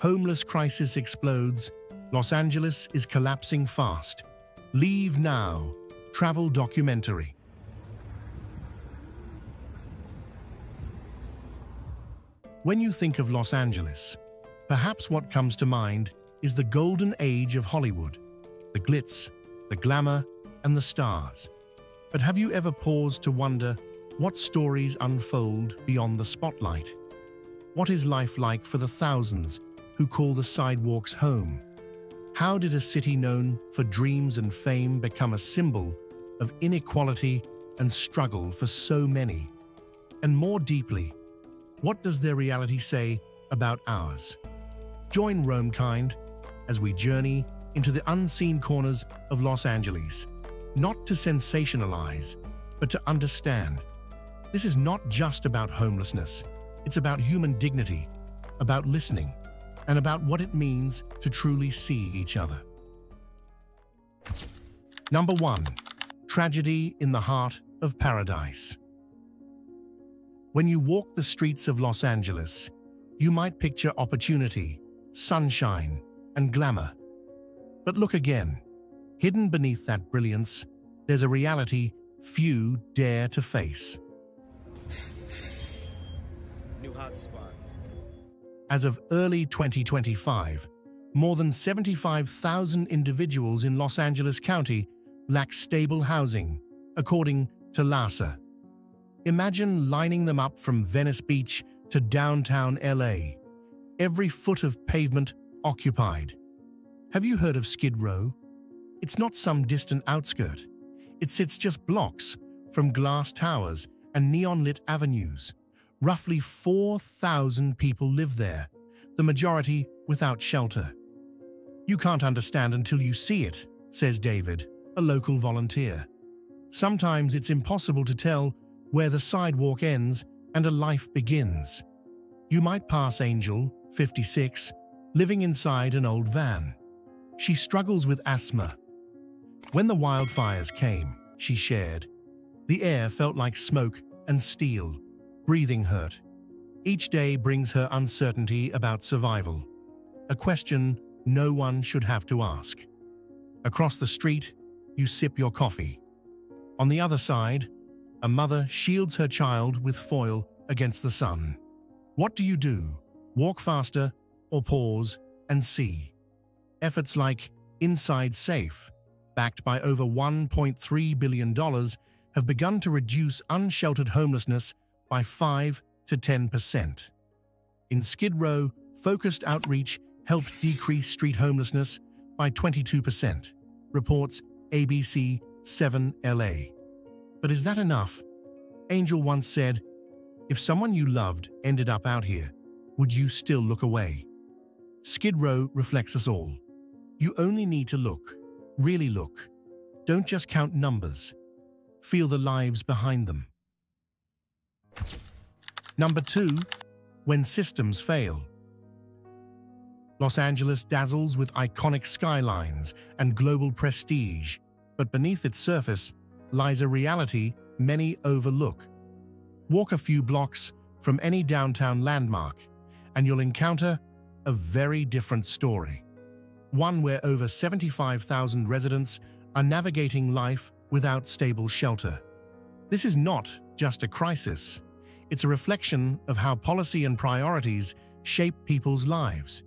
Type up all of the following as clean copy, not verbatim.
Homeless crisis explodes. Los Angeles is collapsing fast. Leave now. Travel documentary. When you think of Los Angeles, perhaps what comes to mind is the golden age of Hollywood, the glitz, the glamour, and the stars. But have you ever paused to wonder what stories unfold beyond the spotlight? What is life like for the thousands who call the sidewalks home? How did a city known for dreams and fame become a symbol of inequality and struggle for so many? And more deeply, what does their reality say about ours? Join Romekind as we journey into the unseen corners of Los Angeles, not to sensationalize, but to understand. This is not just about homelessness. It's about human dignity, about listening, and about what it means to truly see each other. Number 1. Tragedy in the heart of paradise. When you walk the streets of Los Angeles, you might picture opportunity, sunshine, and glamour. But look again. Hidden beneath that brilliance, there's a reality few dare to face. New hotspot. As of early 2025, more than 75,000 individuals in Los Angeles County lack stable housing, according to LASA. Imagine lining them up from Venice Beach to downtown LA. Every foot of pavement occupied. Have you heard of Skid Row? It's not some distant outskirt. It sits just blocks from glass towers and neon-lit avenues. Roughly 4,000 people live there, the majority without shelter. You can't understand until you see it, says David, a local volunteer. Sometimes it's impossible to tell where the sidewalk ends and a life begins. You might pass Angel, 56, living inside an old van. She struggles with asthma. When the wildfires came, she shared, the air felt like smoke and steel. Breathing hurt. Each day brings her uncertainty about survival, a question no one should have to ask. Across the street, you sip your coffee. On the other side, a mother shields her child with foil against the sun. What do you do? Walk faster or pause and see? Efforts like Inside Safe, backed by over $1.3 billion, have begun to reduce unsheltered homelessness by 5 to 10%. In Skid Row, focused outreach helped decrease street homelessness by 22%, reports ABC 7 LA. But is that enough? Angel once said, if someone you loved ended up out here, would you still look away? Skid Row reflects us all. You only need to look, really look. Don't just count numbers. Feel the lives behind them. Number 2. When systems fail. Los Angeles dazzles with iconic skylines and global prestige, but beneath its surface lies a reality many overlook. Walk a few blocks from any downtown landmark, and you'll encounter a very different story. One where over 75,000 residents are navigating life without stable shelter. This is not just a crisis. It's a reflection of how policy and priorities shape people's lives.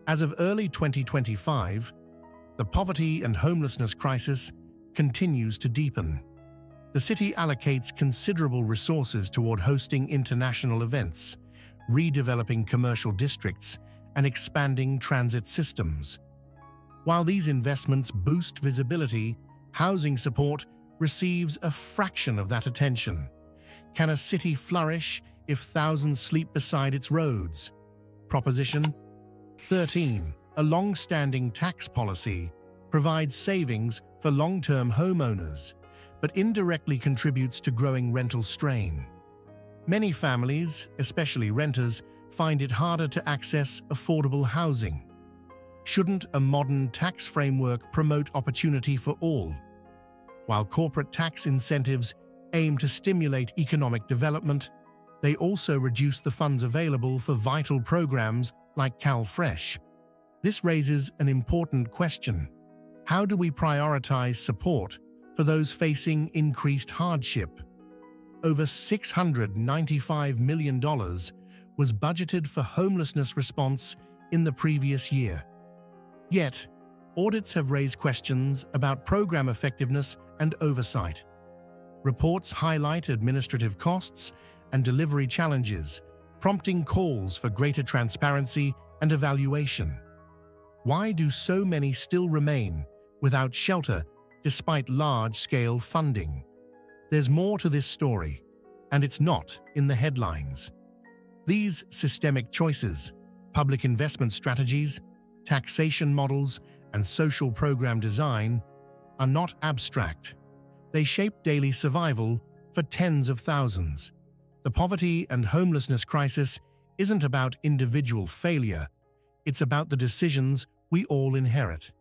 As of early 2025, the poverty and homelessness crisis continues to deepen. The city allocates considerable resources toward hosting international events, redeveloping commercial districts, and expanding transit systems. While these investments boost visibility, housing support receives a fraction of that attention. Can a city flourish if thousands sleep beside its roads? Proposition 13. A long-standing tax policy provides savings for long-term homeowners, but indirectly contributes to growing rental strain. Many families, especially renters, find it harder to access affordable housing. Shouldn't a modern tax framework promote opportunity for all? While corporate tax incentives aim to stimulate economic development, they also reduce the funds available for vital programs like CalFresh. This raises an important question. How do we prioritize support for those facing increased hardship? Over $695 million was budgeted for homelessness response in the previous year. Yet, audits have raised questions about program effectiveness and oversight. Reports highlight administrative costs and delivery challenges, prompting calls for greater transparency and evaluation. Why do so many still remain without shelter despite large-scale funding? There's more to this story, and it's not in the headlines. These systemic choices, public investment strategies, taxation models, and social program design are not abstract. They shape daily survival for tens of thousands. The poverty and homelessness crisis isn't about individual failure. It's about the decisions we all inherit.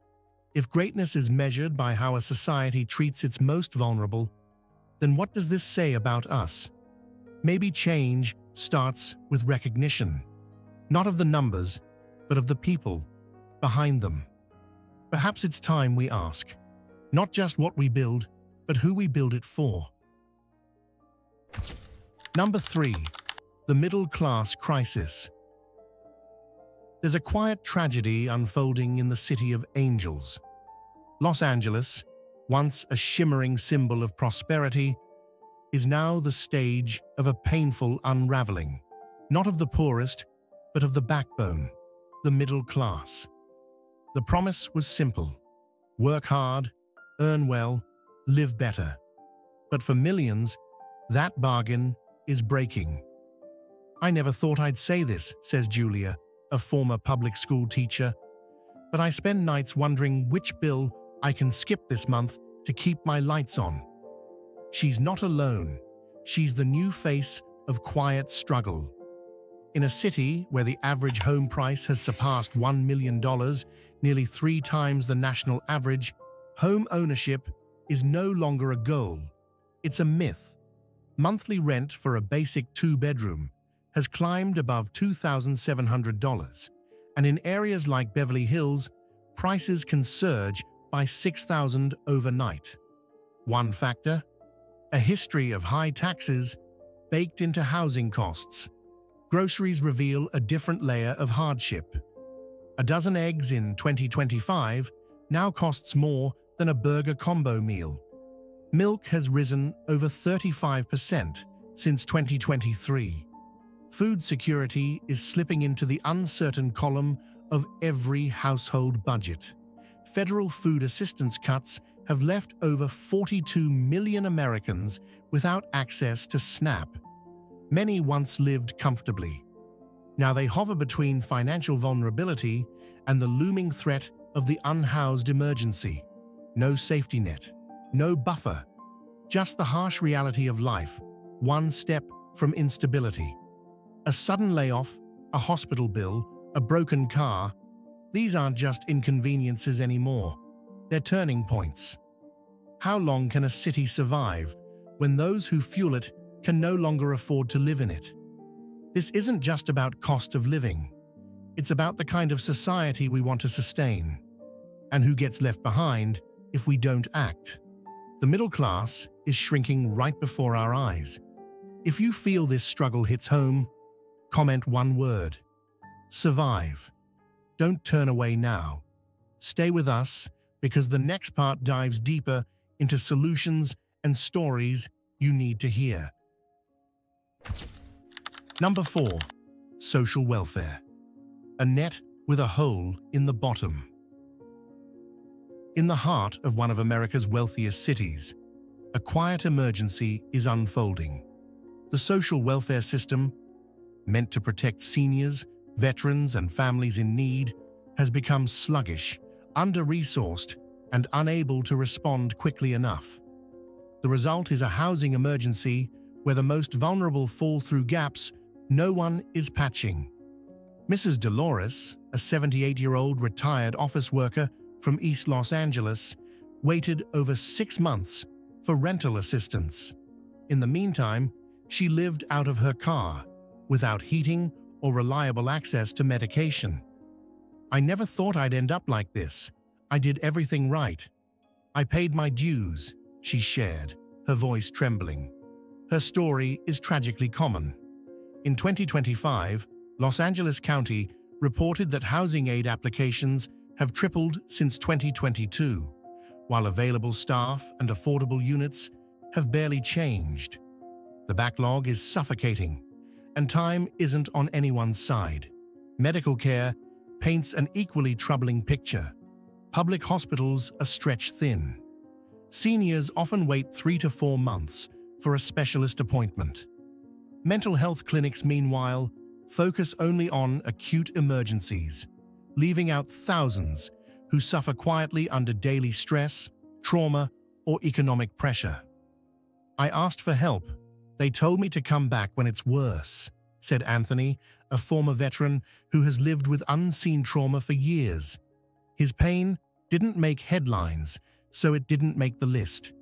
If greatness is measured by how a society treats its most vulnerable, then what does this say about us? Maybe change starts with recognition, not of the numbers, but of the people behind them. Perhaps it's time we ask, not just what we build, but who we build it for. Number 3. The middle class crisis. There's a quiet tragedy unfolding in the city of angels. Los Angeles, once a shimmering symbol of prosperity, is now the stage of a painful unraveling, not of the poorest, but of the backbone, the middle class. The promise was simple: work hard, earn well, live better. But for millions, that bargain is breaking. "I never thought I'd say this," says Julia, a former public school teacher, "but I spend nights wondering which bill I can skip this month to keep my lights on." She's not alone. She's the new face of quiet struggle. In a city where the average home price has surpassed $1 million, nearly 3 times the national average, home ownership is no longer a goal. It's a myth. Monthly rent for a basic 2-bedroom has climbed above $2,700, and in areas like Beverly Hills, prices can surge by $6,000 overnight. One factor: a history of high taxes baked into housing costs. Groceries reveal a different layer of hardship. A dozen eggs in 2025 now costs more than a burger combo meal. Milk has risen over 35% since 2023. Food security is slipping into the uncertain column of every household budget. Federal food assistance cuts have left over 42 million Americans without access to SNAP. Many once lived comfortably. Now they hover between financial vulnerability and the looming threat of the unhoused emergency. No safety net, no buffer, just the harsh reality of life, one step from instability. A sudden layoff, a hospital bill, a broken car, these aren't just inconveniences anymore. They're turning points. How long can a city survive when those who fuel it can no longer afford to live in it? This isn't just about cost of living. It's about the kind of society we want to sustain, and who gets left behind if we don't act. The middle class is shrinking right before our eyes. If you feel this struggle hits home, comment one word: survive. Don't turn away now. Stay with us, because the next part dives deeper into solutions and stories you need to hear. Number 4. Social welfare. A net with a hole in the bottom. In the heart of one of America's wealthiest cities, a quiet emergency is unfolding. The social welfare system, meant to protect seniors, veterans, and families in need, has become sluggish, under-resourced, and unable to respond quickly enough. The result is a housing emergency where the most vulnerable fall through gaps no one is patching. Mrs. Dolores, a 78-year-old retired office worker from East Los Angeles, waited over 6 months for rental assistance. In the meantime, she lived out of her car, without heating or reliable access to medication. "I never thought I'd end up like this. I did everything right. I paid my dues," she shared, her voice trembling. Her story is tragically common. In 2025, Los Angeles County reported that housing aid applications have tripled since 2022, while available staff and affordable units have barely changed. The backlog is suffocating, and time isn't on anyone's side. Medical care paints an equally troubling picture. Public hospitals are stretched thin. Seniors often wait 3 to 4 months for a specialist appointment. Mental health clinics, meanwhile, focus only on acute emergencies, leaving out thousands who suffer quietly under daily stress, trauma, or economic pressure. "I asked for help. They told me to come back when it's worse," said Anthony, a former veteran who has lived with unseen trauma for years. His pain didn't make headlines, so it didn't make the list.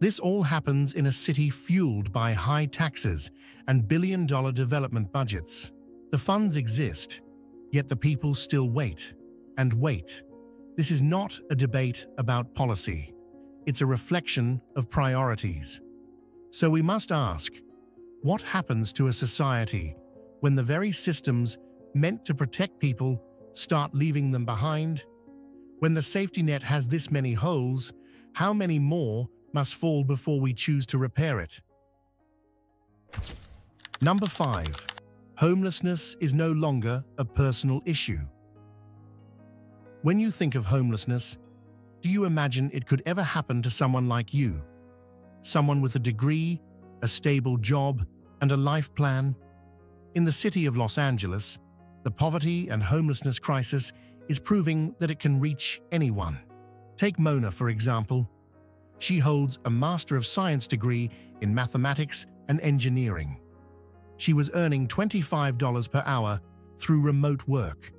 This all happens in a city fueled by high taxes and billion-dollar development budgets. The funds exist, yet the people still wait and wait. This is not a debate about policy. It's a reflection of priorities. So we must ask, what happens to a society when the very systems meant to protect people start leaving them behind? When the safety net has this many holes, how many more must fall before we choose to repair it? Number 5. Homelessness is no longer a personal issue. When you think of homelessness, do you imagine it could ever happen to someone like you? Someone with a degree, a stable job, and a life plan? In the city of Los Angeles, the poverty and homelessness crisis is proving that it can reach anyone. Take Mona, for example. She holds a Master of Science degree in mathematics and engineering. She was earning $25 per hour through remote work,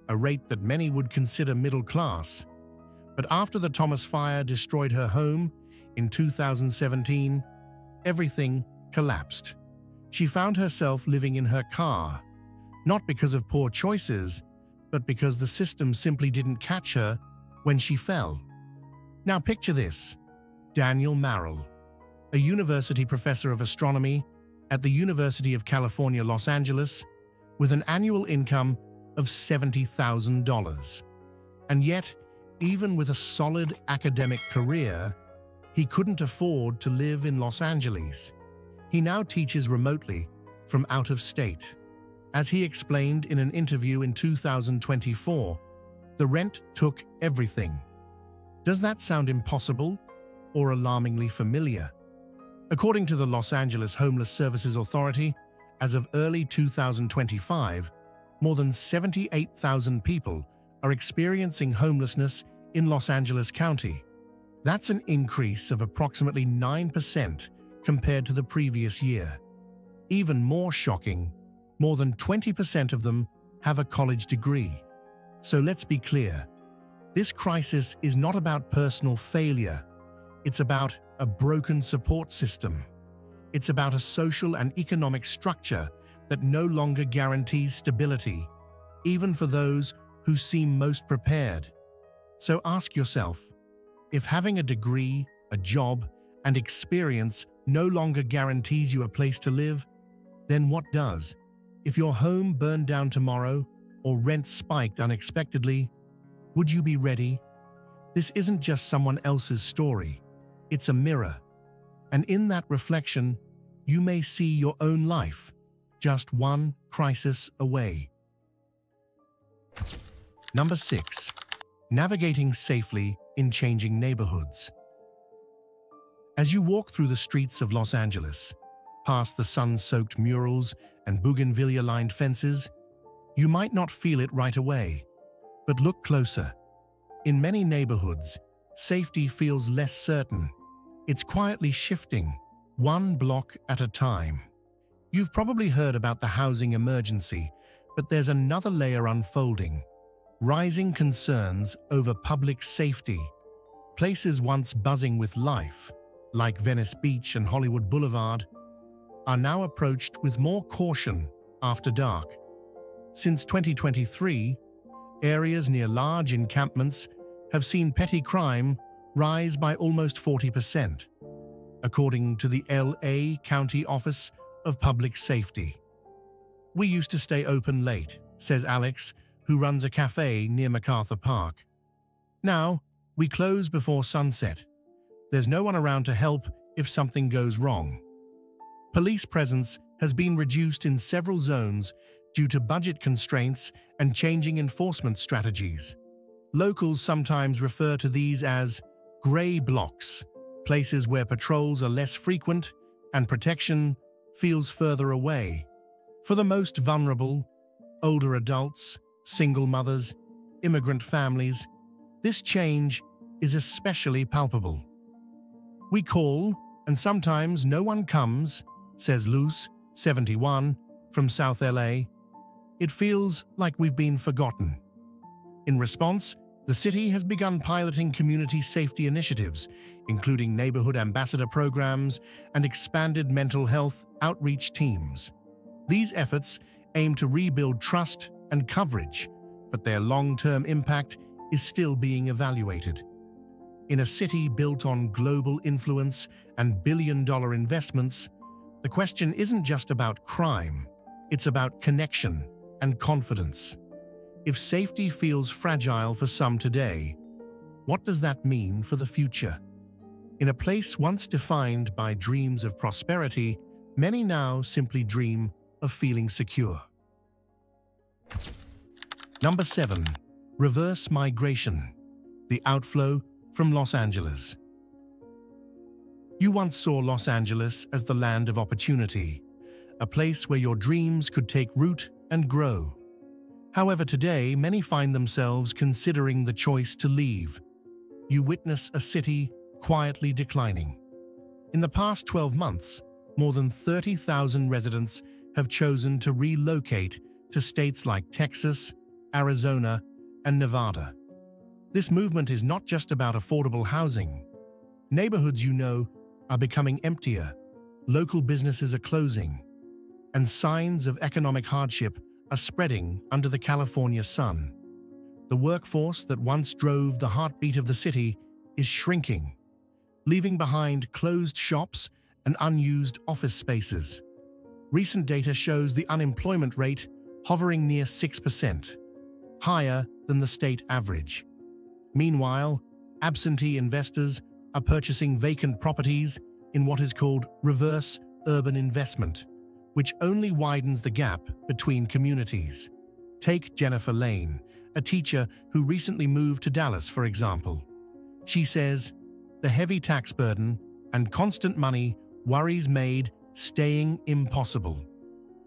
a rate that many would consider middle class. But after the Thomas Fire destroyed her home in 2017, everything collapsed. She found herself living in her car, not because of poor choices, but because the system simply didn't catch her when she fell. Now picture this: Daniel Marrell, a university professor of astronomy at the University of California, Los Angeles, with an annual income of $70,000. And yet, even with a solid academic career, he couldn't afford to live in Los Angeles. He now teaches remotely from out of state. As he explained in an interview in 2024, the rent took everything. Does that sound impossible or alarmingly familiar? According to the Los Angeles Homeless Services Authority, as of early 2025, more than 78,000 people are experiencing homelessness in Los Angeles County. That's an increase of approximately 9% compared to the previous year. Even more shocking, more than 20% of them have a college degree. So let's be clear, this crisis is not about personal failure. It's about a broken support system. It's about a social and economic structure that no longer guarantees stability, even for those who seem most prepared. So ask yourself, if having a degree, a job, and experience no longer guarantees you a place to live, then what does? If your home burned down tomorrow or rent spiked unexpectedly, would you be ready? This isn't just someone else's story. It's a mirror. And in that reflection, you may see your own life, just one crisis away. Number 6. Navigating safely in changing neighborhoods. As you walk through the streets of Los Angeles, past the sun-soaked murals and bougainvillea-lined fences, you might not feel it right away. But look closer. In many neighborhoods, safety feels less certain. It's quietly shifting, one block at a time. You've probably heard about the housing emergency, but there's another layer unfolding. Rising concerns over public safety. Places once buzzing with life, like Venice Beach and Hollywood Boulevard, are now approached with more caution after dark. Since 2023, areas near large encampments have seen petty crime rise by almost 40%, according to the LA County Office of Public Safety. "We used to stay open late," says Alex, who runs a cafe near MacArthur Park. "Now, we close before sunset. There's no one around to help if something goes wrong." Police presence has been reduced in several zones due to budget constraints and changing enforcement strategies. Locals sometimes refer to these as grey blocks, places where patrols are less frequent and protection feels further away. For the most vulnerable, older adults, single mothers, immigrant families, this change is especially palpable. "We call, and sometimes no one comes," says Luz, 71, from South LA. "It feels like we've been forgotten." In response, the city has begun piloting community safety initiatives, including neighborhood ambassador programs and expanded mental health outreach teams. These efforts aim to rebuild trust and coverage, but their long-term impact is still being evaluated. In a city built on global influence and billion-dollar investments, the question isn't just about crime, it's about connection and confidence. If safety feels fragile for some today, what does that mean for the future? In a place once defined by dreams of prosperity, many now simply dream of feeling secure. Number 7. Reverse migration. The outflow from Los Angeles. You once saw Los Angeles as the land of opportunity, a place where your dreams could take root and grow. However, today, many find themselves considering the choice to leave. You witness a city quietly declining. In the past 12 months, more than 30,000 residents have chosen to relocate to states like Texas, Arizona, and Nevada. This movement is not just about affordable housing. Neighborhoods you know are becoming emptier, local businesses are closing, and signs of economic hardship are spreading under the California sun. The workforce that once drove the heartbeat of the city is shrinking, leaving behind closed shops and unused office spaces. Recent data shows the unemployment rate hovering near 6%, higher than the state average. Meanwhile, absentee investors are purchasing vacant properties in what is called reverse urban investment, which only widens the gap between communities. Take Jennifer Lane, a teacher who recently moved to Dallas, for example. She says, "The heavy tax burden and constant money worries made staying impossible.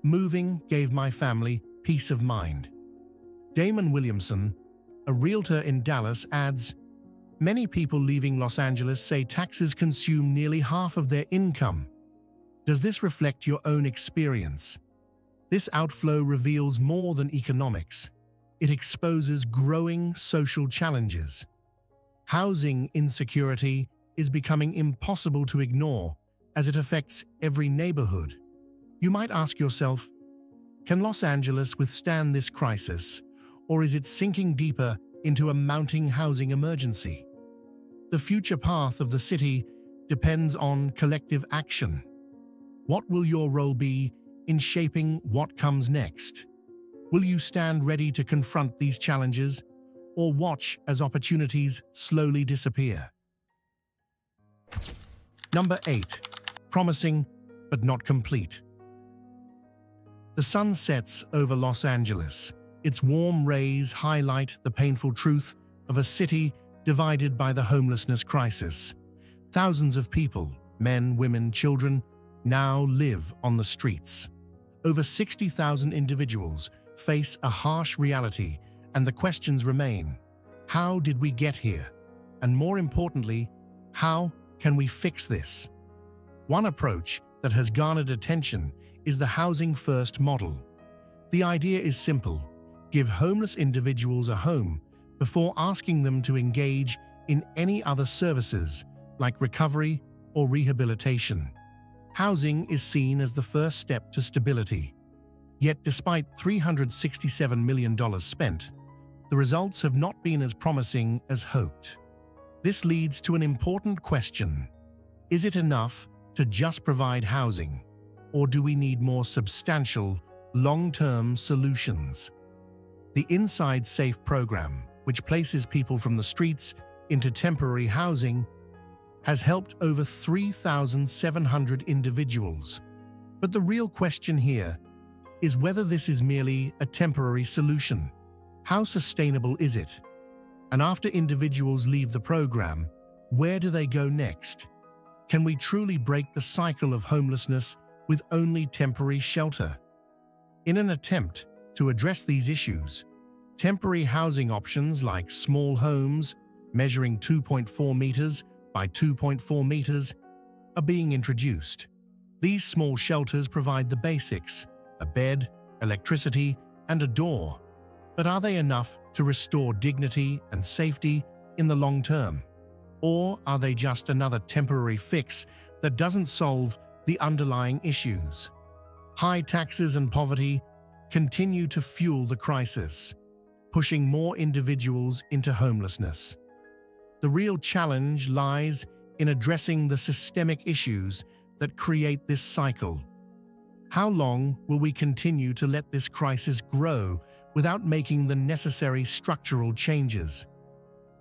Moving gave my family peace of mind." Damon Williamson, a realtor in Dallas, adds, "Many people leaving Los Angeles say taxes consume nearly half of their income. Does this reflect your own experience?" This outflow reveals more than economics. It exposes growing social challenges. Housing insecurity is becoming impossible to ignore as it affects every neighborhood. You might ask yourself, can Los Angeles withstand this crisis, or is it sinking deeper into a mounting housing emergency? The future path of the city depends on collective action. What will your role be in shaping what comes next? Will you stand ready to confront these challenges, or watch as opportunities slowly disappear? Number 8. Promising but not complete. The sun sets over Los Angeles. Its warm rays highlight the painful truth of a city divided by the homelessness crisis. Thousands of people, men, women, children, now live on the streets. Over 60,000 individuals face a harsh reality, and the questions remain: how did we get here? And more importantly, how can we fix this? One approach that has garnered attention is the Housing First model. The idea is simple: give homeless individuals a home before asking them to engage in any other services like recovery or rehabilitation. Housing is seen as the first step to stability. Yet despite $367 million spent, the results have not been as promising as hoped. This leads to an important question. Is it enough to just provide housing, or do we need more substantial, long-term solutions? The Inside Safe program, which places people from the streets into temporary housing, has helped over 3,700 individuals. But the real question here is whether this is merely a temporary solution. How sustainable is it? And after individuals leave the program, where do they go next? Can we truly break the cycle of homelessness with only temporary shelter? In an attempt to address these issues, temporary housing options like small homes measuring 2.4 meters by 2.4 meters are being introduced. These small shelters provide the basics: a bed, electricity, and a door. But are they enough to restore dignity and safety in the long term? Or are they just another temporary fix that doesn't solve the underlying issues? High taxes and poverty continue to fuel the crisis, pushing more individuals into homelessness. The real challenge lies in addressing the systemic issues that create this cycle. How long will we continue to let this crisis grow without making the necessary structural changes?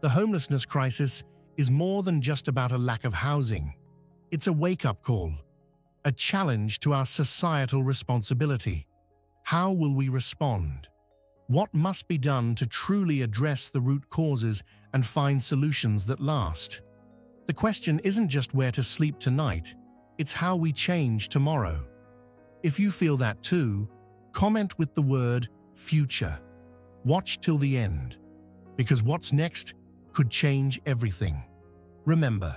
The homelessness crisis is more than just about a lack of housing. It's a wake-up call, a challenge to our societal responsibility. How will we respond? What must be done to truly address the root causes and find solutions that last? The question isn't just where to sleep tonight, it's how we change tomorrow. If you feel that too, comment with the word future. Watch till the end, because what's next could change everything. Remember,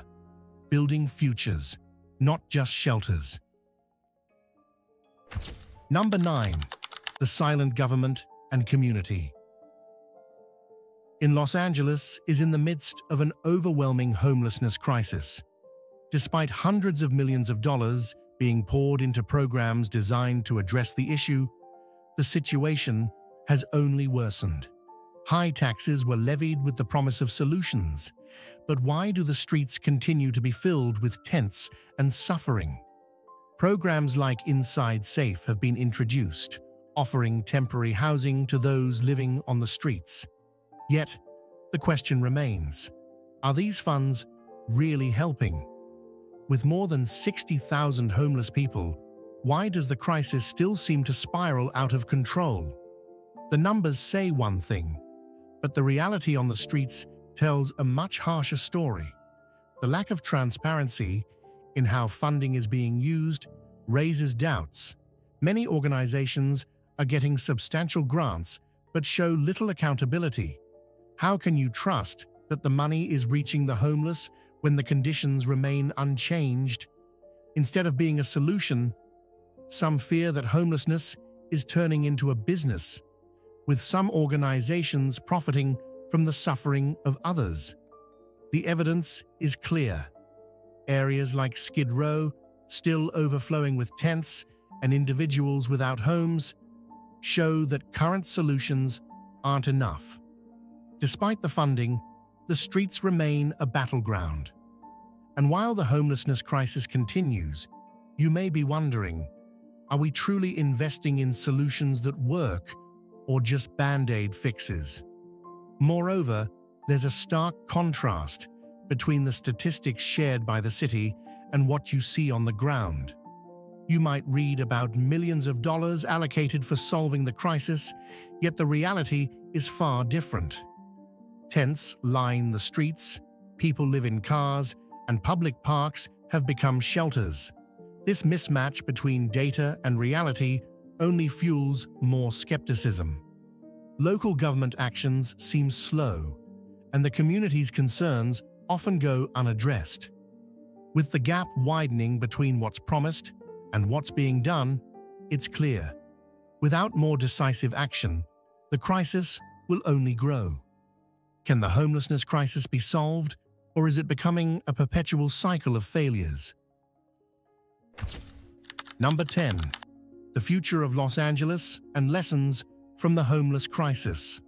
building futures, not just shelters. Number 9. The silent government and community. In Los Angeles is in the midst of an overwhelming homelessness crisis. Despite hundreds of millions of dollars being poured into programs designed to address the issue, the situation has only worsened. High taxes were levied with the promise of solutions, but why do the streets continue to be filled with tents and suffering? Programs like Inside Safe have been introduced, offering temporary housing to those living on the streets. Yet, the question remains, are these funds really helping? With more than 60,000 homeless people, why does the crisis still seem to spiral out of control? The numbers say one thing, but the reality on the streets tells a much harsher story. The lack of transparency in how funding is being used raises doubts. Many organizations are getting substantial grants but show little accountability. How can you trust that the money is reaching the homeless when the conditions remain unchanged? Instead of being a solution, some fear that homelessness is turning into a business, with some organizations profiting from the suffering of others. The evidence is clear. Areas like Skid Row, still overflowing with tents and individuals without homes, show that current solutions aren't enough. Despite the funding, the streets remain a battleground. And while the homelessness crisis continues, you may be wondering, are we truly investing in solutions that work or just band-aid fixes? Moreover, there's a stark contrast between the statistics shared by the city and what you see on the ground. You might read about millions of dollars allocated for solving the crisis, yet the reality is far different. Tents line the streets, people live in cars, and public parks have become shelters. This mismatch between data and reality only fuels more skepticism. Local government actions seem slow, and the community's concerns often go unaddressed. With the gap widening between what's promised and what's being done, it's clear. Without more decisive action, the crisis will only grow. Can the homelessness crisis be solved, or is it becoming a perpetual cycle of failures? Number 10. the future of Los Angeles and lessons from the homeless crisis.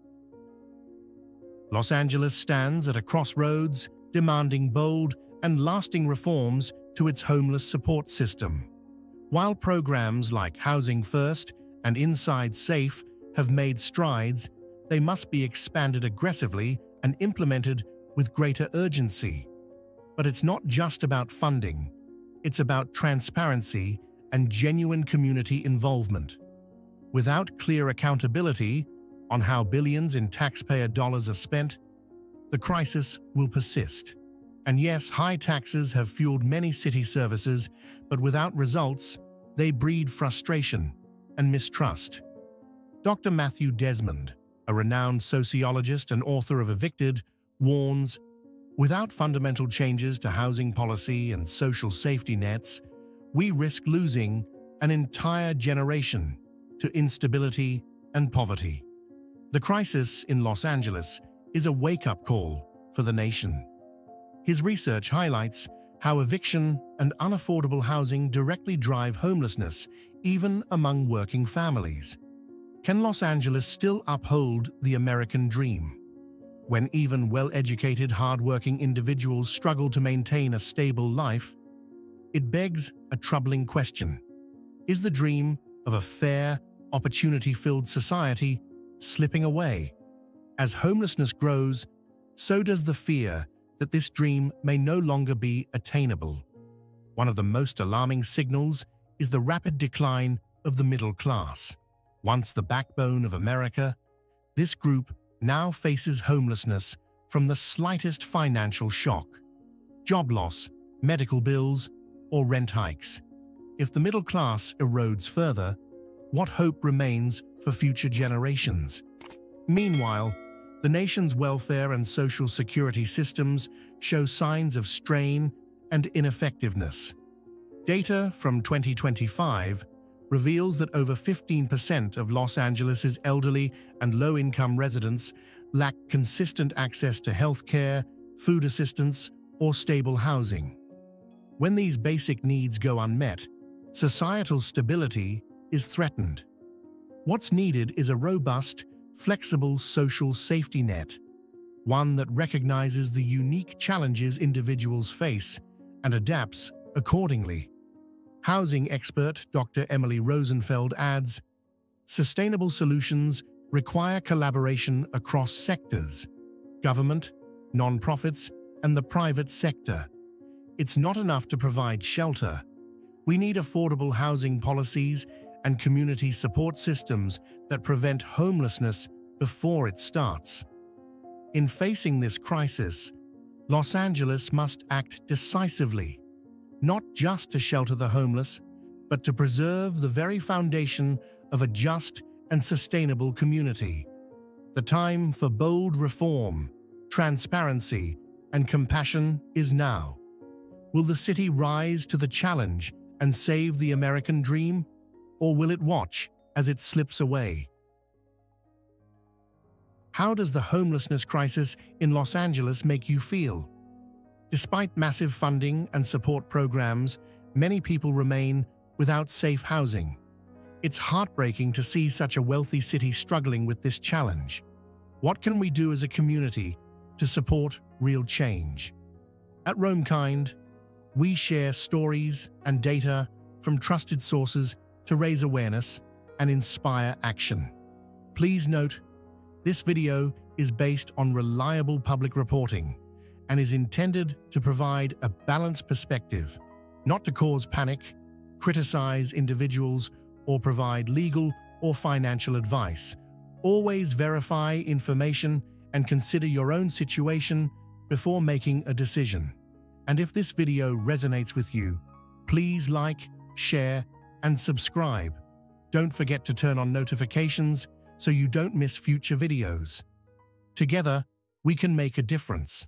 Los Angeles stands at a crossroads, demanding bold and lasting reforms to its homeless support system. While programs like Housing First and Inside Safe have made strides, they must be expanded aggressively and implemented with greater urgency. But it's not just about funding. It's about transparency and genuine community involvement. Without clear accountability on how billions in taxpayer dollars are spent, the crisis will persist. And yes, high taxes have fueled many city services, but without results, they breed frustration and mistrust. Dr. Matthew Desmond, a renowned sociologist and author of Evicted, warns, without fundamental changes to housing policy and social safety nets, we risk losing an entire generation to instability and poverty. The crisis in Los Angeles is a wake-up call for the nation. His research highlights how eviction and unaffordable housing directly drive homelessness, even among working families. Can Los Angeles still uphold the American dream, when even well-educated, hard-working individuals struggle to maintain a stable life? It begs a troubling question. Is the dream of a fair, opportunity-filled society slipping away? As homelessness grows, so does the fear that this dream may no longer be attainable. One of the most alarming signals is the rapid decline of the middle class. Once the backbone of America, this group now faces homelessness from the slightest financial shock: job loss, medical bills, or rent hikes. If the middle class erodes further, what hope remains for future generations? Meanwhile, the nation's welfare and social security systems show signs of strain and ineffectiveness. Data from 2025 reveals that over 15% of Los Angeles's elderly and low-income residents lack consistent access to health care, food assistance, or stable housing. When these basic needs go unmet, societal stability is threatened. What's needed is a robust, flexible social safety net, one that recognizes the unique challenges individuals face and adapts accordingly. Housing expert Dr. Emily Rosenfeld adds, sustainable solutions require collaboration across sectors: government, nonprofits, and the private sector. It's not enough to provide shelter. We need affordable housing policies and community support systems that prevent homelessness before it starts. In facing this crisis, Los Angeles must act decisively, not just to shelter the homeless, but to preserve the very foundation of a just and sustainable community. The time for bold reform, transparency, and compassion is now. Will the city rise to the challenge and save the American dream, or will it watch as it slips away? How does the homelessness crisis in Los Angeles make you feel? Despite massive funding and support programs, many people remain without safe housing. It's heartbreaking to see such a wealthy city struggling with this challenge. What can we do as a community to support real change? At RoamKind, we share stories and data from trusted sources to raise awareness and inspire action. Please note, this video is based on reliable public reporting and is intended to provide a balanced perspective, not to cause panic, criticize individuals, or provide legal or financial advice. Always verify information and consider your own situation before making a decision. And if this video resonates with you, please like, share, and subscribe. Don't forget to turn on notifications so you don't miss future videos. Together, we can make a difference.